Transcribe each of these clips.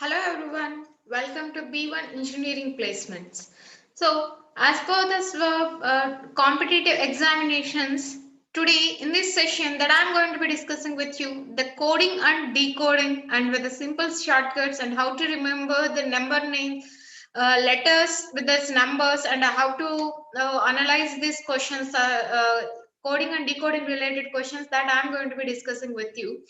Hello everyone, welcome to B1 Engineering Placements. So, as per this competitive examinations, today in this session that I'm going to be discussing with you the coding and decoding and with the simple shortcuts and how to remember the number name letters with these numbers and how to analyze these questions, coding and decoding related questions that I'm going to be discussing with you.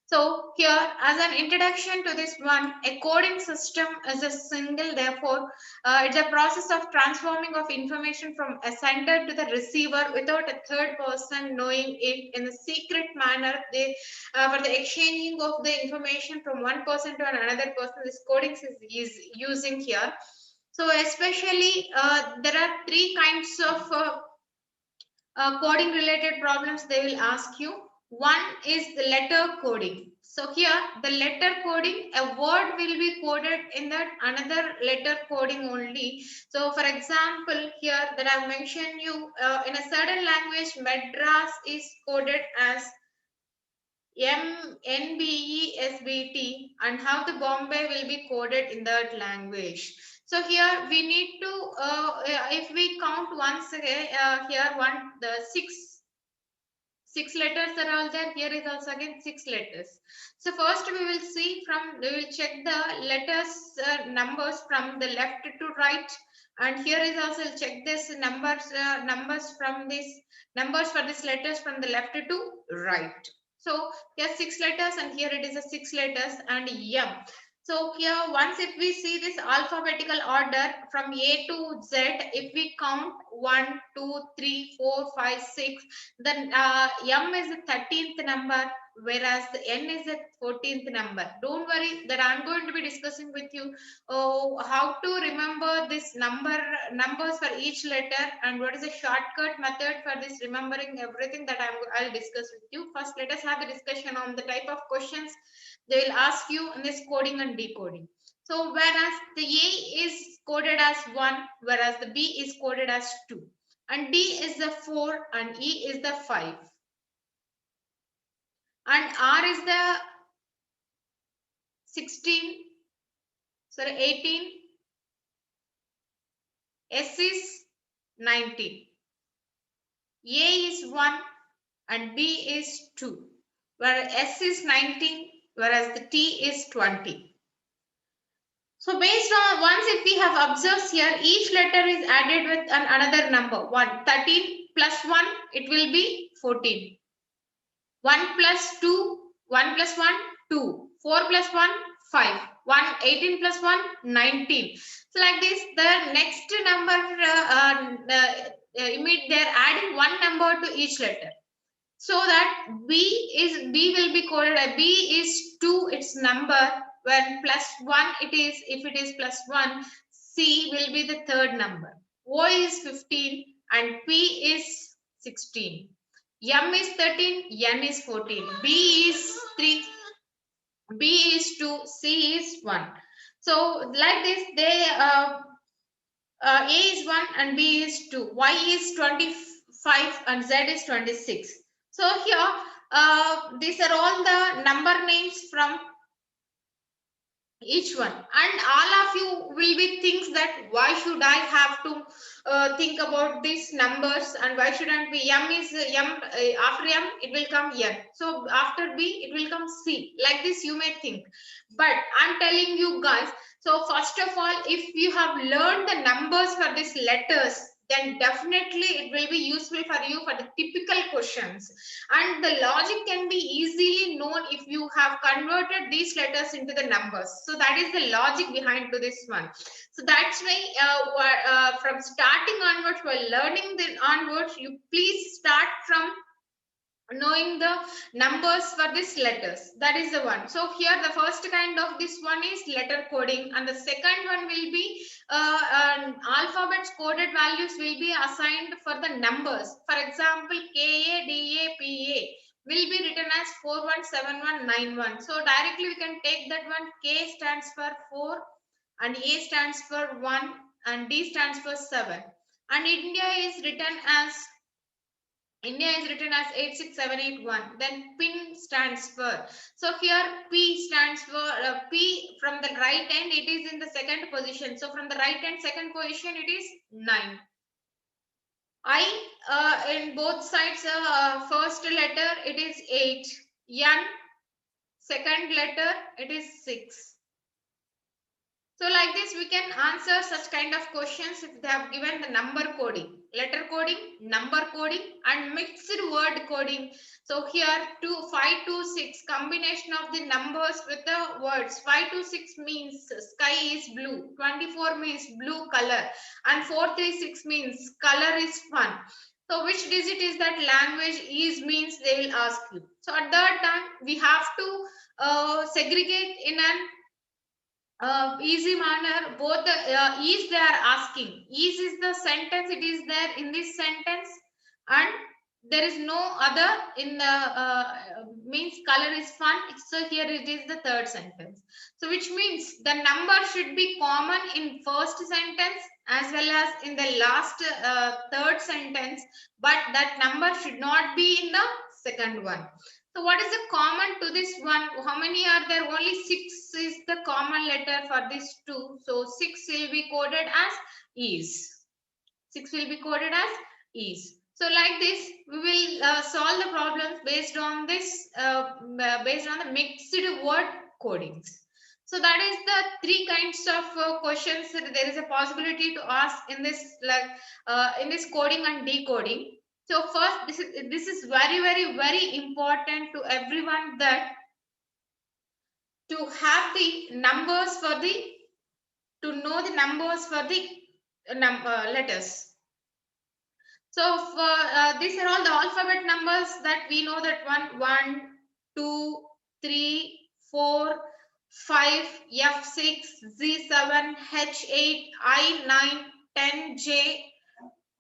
So here, as an introduction to this one, a coding system is a single, therefore, it's a process of transforming of information from a sender to the receiver without a third person knowing it in a secret manner. For the exchanging of the information from one person to another person, this coding is using here. So especially, there are three kinds of coding related problems they will ask you. One is the letter coding. So here the letter coding, a word will be coded in that another letter coding only. So for example, here that I've mentioned you in a certain language, Madras is coded as MNBESBT and how the Bombay will be coded in that language. So here we need to, if we count once here the six letters are all there. Here is also again six letters. So first we will check the letters numbers from the left to right, and here is also check this numbers for these letters from the left to right. So here six letters and here it is a six letters and M. So here once if we see this alphabetical order from A to Z, if we count 1, 2, 3, 4, 5, 6, then M is the 13th number, whereas the N is the 14th number. Don't worry that I'm going to be discussing with you how to remember this numbers for each letter and what is the shortcut method for this remembering everything that I'll discuss with you. First, let us have a discussion on the type of questions they will ask you in this coding and decoding. So whereas the A is coded as 1, whereas the B is coded as 2 and D is the 4 and E is the 5 and R is the 16, sorry 18, S is 19, A is 1 and B is 2, whereas S is 19, whereas the T is 20. So based on once if we have observed here, each letter is added with another number. 13 plus 1, it will be 14. 1 plus 2, 1 plus 1, 2. 4 plus 1, 5. 18 plus 1, 19. So like this, the next number, they're adding one number to each letter. So that B will be coded as B is 2, its number, when plus 1 it is, if it is plus 1, C will be the third number. O is 15 and P is 16. M is 13, N is 14, B is 3, B is 2, C is 1. So like this, A is 1 and B is 2, Y is 25 and Z is 26. So here, these are all the number names from each one, and all of you will be thinks that why should I have to think about these numbers and why shouldn't be M is M, after M it will come N, so after B it will come C, like this you may think, but I'm telling you guys, so first of all if you have learned the numbers for these letters, then definitely it will be useful for you for the typical questions, and the logic can be easily known if you have converted these letters into the numbers. So that is the logic behind to this one. So that's why from starting onwards, while learning the onwards, you please start from knowing the numbers for these letters. That is the one. So here the first kind of this one is letter coding, and the second one will be alphabets coded values will be assigned for the numbers. For example, KADAPA will be written as 417191. So directly we can take that one. K stands for 4 and A stands for 1 and D stands for 7, and India is written as India is written as 86781. Then PIN stands for. So here P stands for P from the right end. It is in the second position. So from the right hand second position, it is 9. I in both sides, first letter it is 8. N second letter it is 6. So like this, we can answer such kind of questions if they have given the number coding, letter coding, number coding, and mixed word coding. So here 5 to 6 combination of the numbers with the words. 5 to 6 means sky is blue, 24 means blue color, and 436 means color is fun. So which digit is that language is means they will ask you. So at that time we have to segregate in an easy manner. Both is they are asking, is the sentence, it is there in this sentence, and there is no other in the means color is fun. So here it is the third sentence. So which means the number should be common in first sentence as well as in the last third sentence, but that number should not be in the second one. So what is the common to this one? How many are there? Only 6 is the common letter for this two. So 6 will be coded as is. 6 will be coded as is. So like this, we will solve the problems based on this, based on the mixed word codings. So that is the three kinds of questions that there is a possibility to ask in this, like in this coding and decoding. So first, this is very important to everyone, that to have the numbers for the, to know the numbers for the letters. So for these are all the alphabet numbers that we know, that 1, 2, 3, 4, 5, F6, Z7, H8, I9, 10J,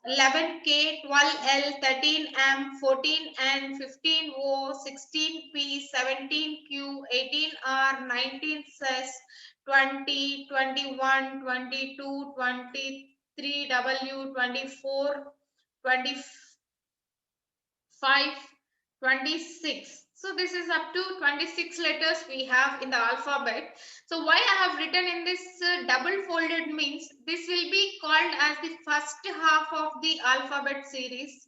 11K, 12L, 13M, 14N, 15O, 16P, 17Q, 18R, 19S, 20, 21, 22, 23W, 24, 25, 26. So this is up to 26 letters we have in the alphabet. So why I have written in this double folded means this will be called as the first half of the alphabet series,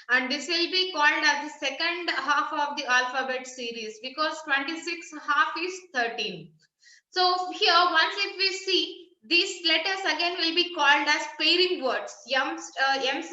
and this will be called as the second half of the alphabet series, because 26 half is 13. So here, once if we see, these letters again will be called as pairing words. M's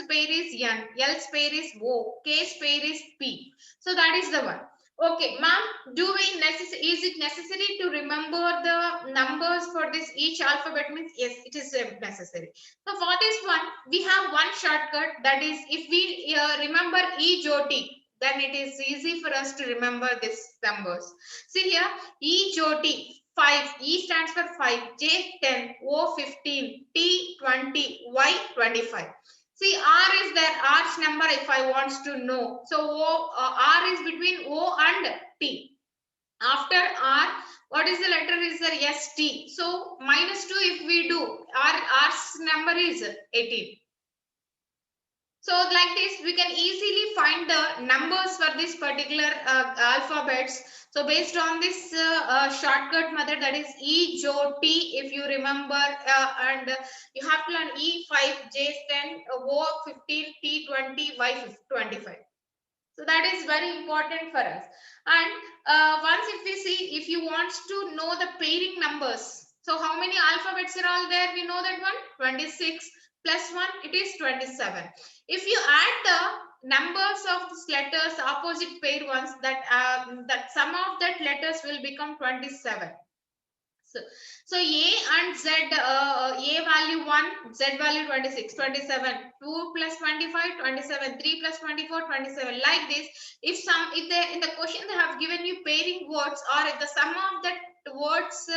pair is N, L's pair is O, K's pair is P. So that is the one. Okay, ma'am, is it necessary to remember the numbers for this each alphabet? Means yes, it is necessary. So for this one, we have one shortcut, that is, if we remember each OT, then it is easy for us to remember these numbers. See here, each OT. 5, E stands for 5, J 10, O 15, T 20, Y 25. See, R is there, R's number if I want to know. So R is between O and T. After R, what is the letter is there? S, T. So minus 2 if we do, R's number is 18. So like this, we can easily find the numbers for this particular alphabets. So based on this shortcut method, that is EJOT, if you remember, and you have to learn E5, J10, O15, T20, Y25. So that is very important for us. And once if we see, if you want to know the pairing numbers, so how many alphabets are all there? We know that one, 26 plus 1, it is 27. If you add the numbers of these letters, opposite pair ones, that sum of that letters will become 27. So A and Z, A value 1, Z value 26, 27, 2 plus 25, 27, 3 plus 24, 27. Like this, if they in the question they have given you pairing words, or if the sum of that words,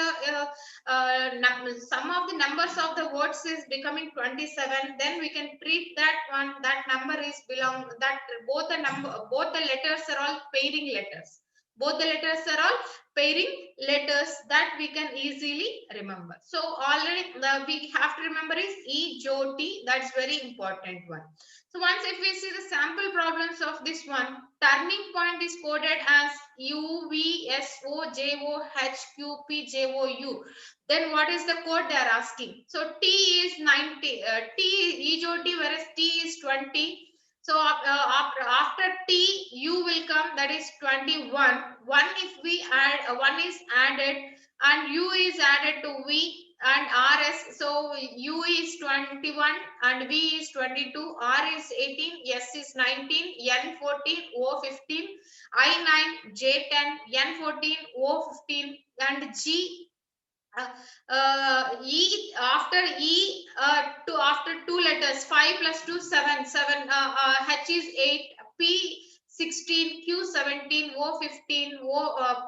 sum of the numbers of the words is becoming 27, then we can treat that one, that number is belong, that both the letters are all pairing letters. Both the letters are all pairing letters that we can easily remember. So already we have to remember is E, Jo, T. That's very important one. So once if we see the sample problems of this one, turning point is coded as U, V, S, O, J, O, H, Q, P, J, O, U. Then what is the code they are asking? So T is 90, T is EJOT, whereas T is 20. So after T, U will come, that is 21. One if we add, one is added and U is added to V and RS. So U is 21 and V is 22, R is 18, S is 19, N 14, O 15, I 9, J 10, N 14, O 15 and G E after E after two letters 5 plus 2 7 7 H is 8 P 16 Q 17 O 15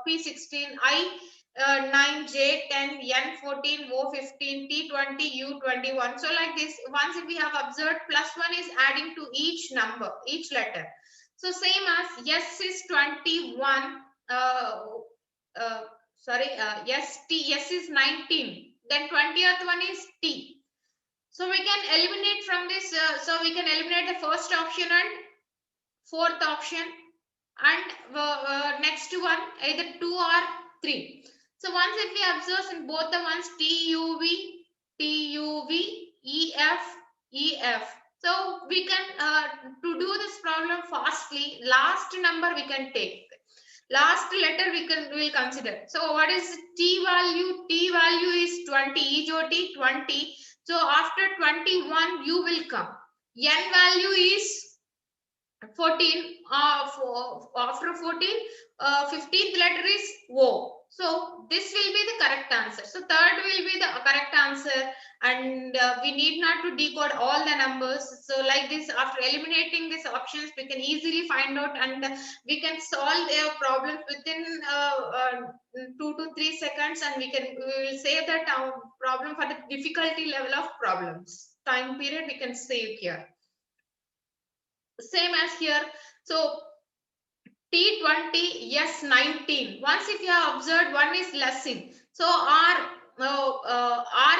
P 16 I 9 J 10 N 14 O 15 T 20 U 21. So like this, once if we have observed, plus 1 is adding to each number, each letter. So same as S is 21 uh, sorry, yes, T, yes is 19. Then 20th one is T. So we can eliminate from this, so we can eliminate the first option and fourth option and next one either 2 or 3. So once if we observe in both the ones TUV, TUV, EF, EF. So we can, to do this problem fastly, last number we can take. Last letter we will consider. So what is T value? T value is 20, EJOT 20. So after 21 U will come. N value is 14. After 14, 15th letter is O. So this will be the correct answer. So third will be the correct answer, and we need not to decode all the numbers. So like this, after eliminating these options, we can easily find out, and we can solve a problem within 2 to 3 seconds, and we will save that problem for the difficulty level of problems. Time period we can save here. Same as here. So T20, yes, 19. Once if you have observed, one is lessing. So R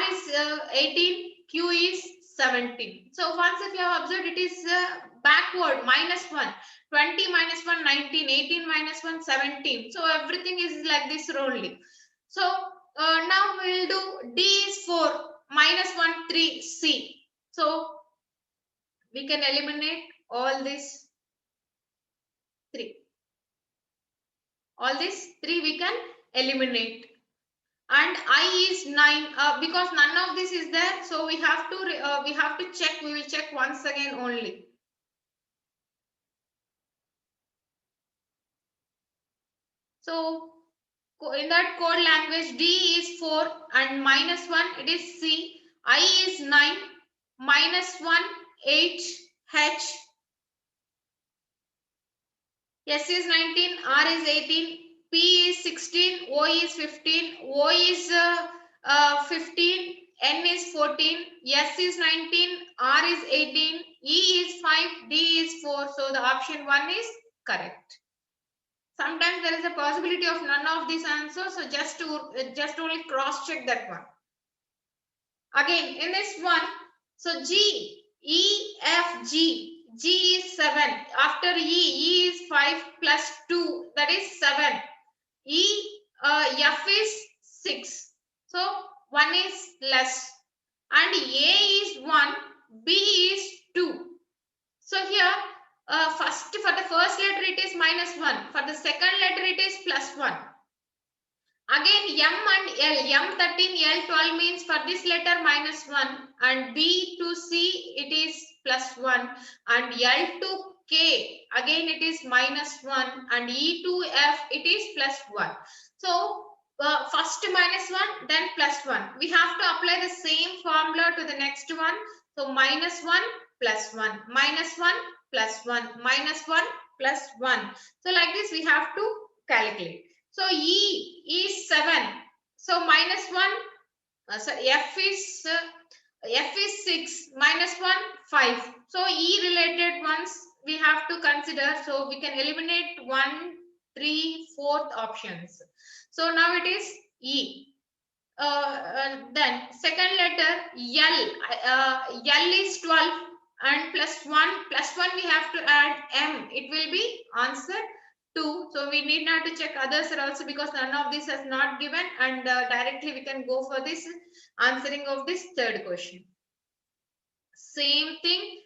is 18, Q is 17. So once if you have observed, it is backward, minus 1. 20 minus 1, 19. 18 minus 1, 17. So everything is like this only. So now we will do D is 4, minus 1, 3, C. So we can eliminate all these 3. All these 3 we can eliminate, and I is 9 because none of this is there, so we have to check. We will check once again only. So in that code language, D is 4 and minus 1 it is C. I is 9, minus 1 8, H, S is 19, R is 18, P is 16, O is 15, O is 15, N is 14, S is 19, R is 18, E is 5, D is 4. So the option 1 is correct. Sometimes there is a possibility of none of these answers, so just only cross check that one. Again in this one, so G, E, F, G. G is 7. After E is 5 plus 2, that is 7. F is 6. So 1 is less. And A is 1, B is 2. So here, for the first letter it is minus 1. For the second letter it is plus 1. Again M and L, M13, L12 means for this letter minus 1, and B to C it is plus 1, and L to K again it is minus 1, and E to F it is plus 1. So first minus 1, then plus 1. We have to apply the same formula to the next one. So minus 1 plus 1, minus 1 plus 1, minus 1 plus 1. So like this we have to calculate. So E is 7. So minus 1, so F is 6, minus 1, 5. So E related ones we have to consider. So we can eliminate 1, fourth options. So now it is E. Then second letter L. L is 12 and plus 1 we have to add M. It will be answer 2. So we need not to check others also because none of this has not given, and directly we can go for this answering of this third question. Same thing.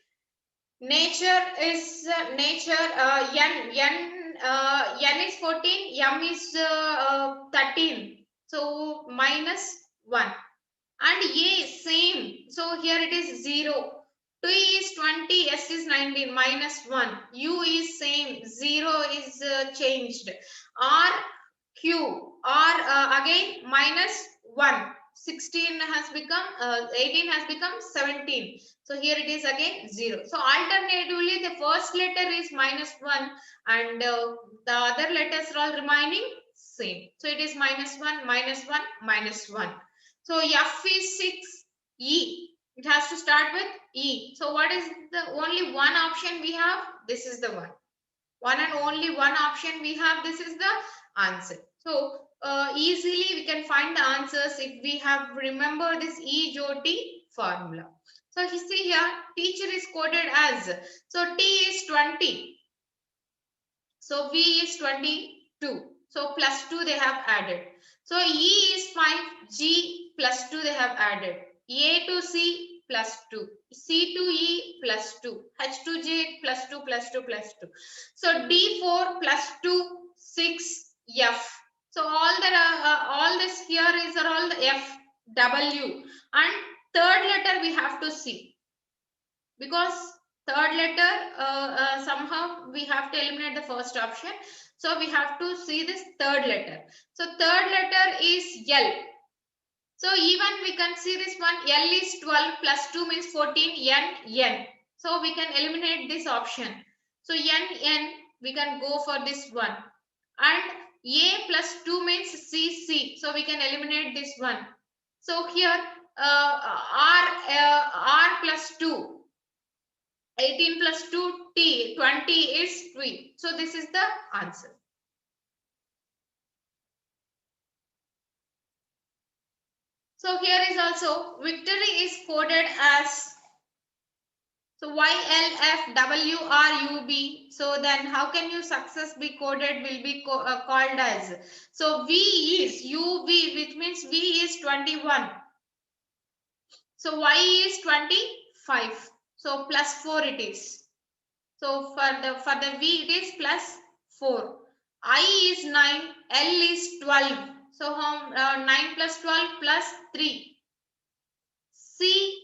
Nature is N is 14, M is 13. So minus 1. And A same. So here it is 0. T is 20, S is 19, minus 1. U is same, 0 is changed. R, Q, R again minus 1. 16 has become 18 has become 17. So here it is again 0. So alternatively the first letter is minus 1 and the other letters are all remaining same. So it is minus 1, minus 1, minus 1. So F is 6, E. It has to start with E. So what is the only one option we have? This is the one. One and only one option we have. This is the answer. So easily we can find the answers if we have remember this E-J-O-T formula. So you see here teacher is quoted as, so T is 20. So V is 22. So plus 2 they have added. So E is 5, G plus 2 they have added. A to C plus 2. C to E plus 2. H to J plus 2 plus 2 plus 2. So D4 plus 2, 6, F. So all this here is all the F, W. And third letter we have to see. Because third letter somehow we have to eliminate the first option, so we have to see this third letter. So third letter is L. So even we can see this one, L is 12 plus 2 means 14, N. So we can eliminate this option. So N we can go for this one, and A plus 2 means C. So we can eliminate this one. So here R plus 2, 18 plus 2 T, 20 is 3. So this is the answer. So here is also victory is coded as, so YLFWRUB. So then how can you success be coded will be called as, so V is UV, which means V is 21. So Y is 25. So plus 4 it is. So for the V it is plus 4. I is 9, L is 12. So 9 plus 12 plus 3. C,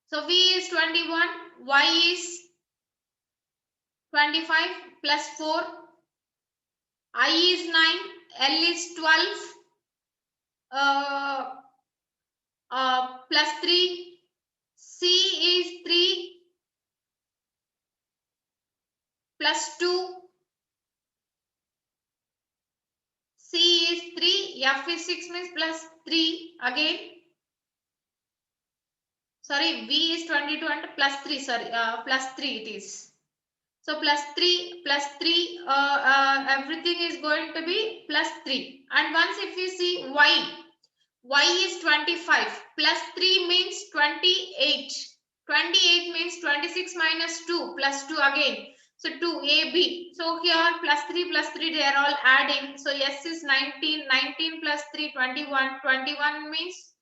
so V is 21, Y is 25 plus 4. I is 9, L is 12 plus 3. C is 3 plus 2. C is 3, F is 6 means plus 3 again. Sorry, V is 22 and plus 3, sorry, plus 3 it is. So plus 3, everything is going to be plus 3. And once if you see Y is 25, plus 3 means 28. 28 means 26 minus 2, plus 2 again. So 2, A, B. So here plus 3, they are all adding. So S is 19, 19 plus 3, 21. 21 means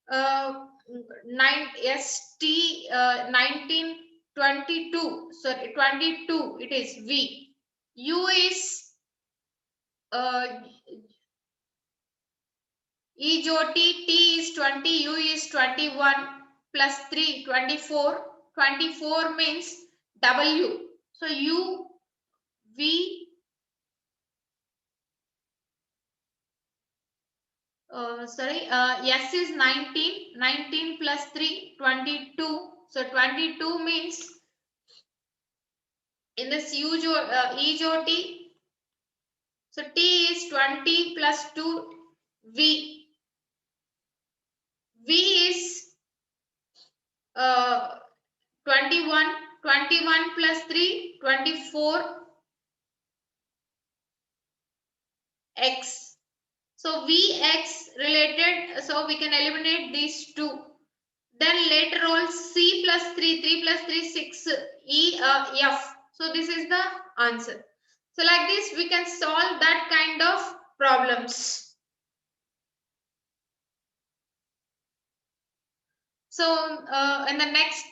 19, 22. Sorry, 22. It is V. U is E-J-O-T, T is 20, U is 21 plus 3, 24. 24 means W. So U, V, S is 19, 19 plus 3, 22. So 22 means in this E-J-O-T, so T is 20 plus 2, V. V is 21 21 plus 3, 24 x. So Vx related, so we can eliminate these two. Then later on C plus 3, 3 plus 3, 6, F. So this is the answer. So like this we can solve that kind of problems. So in the next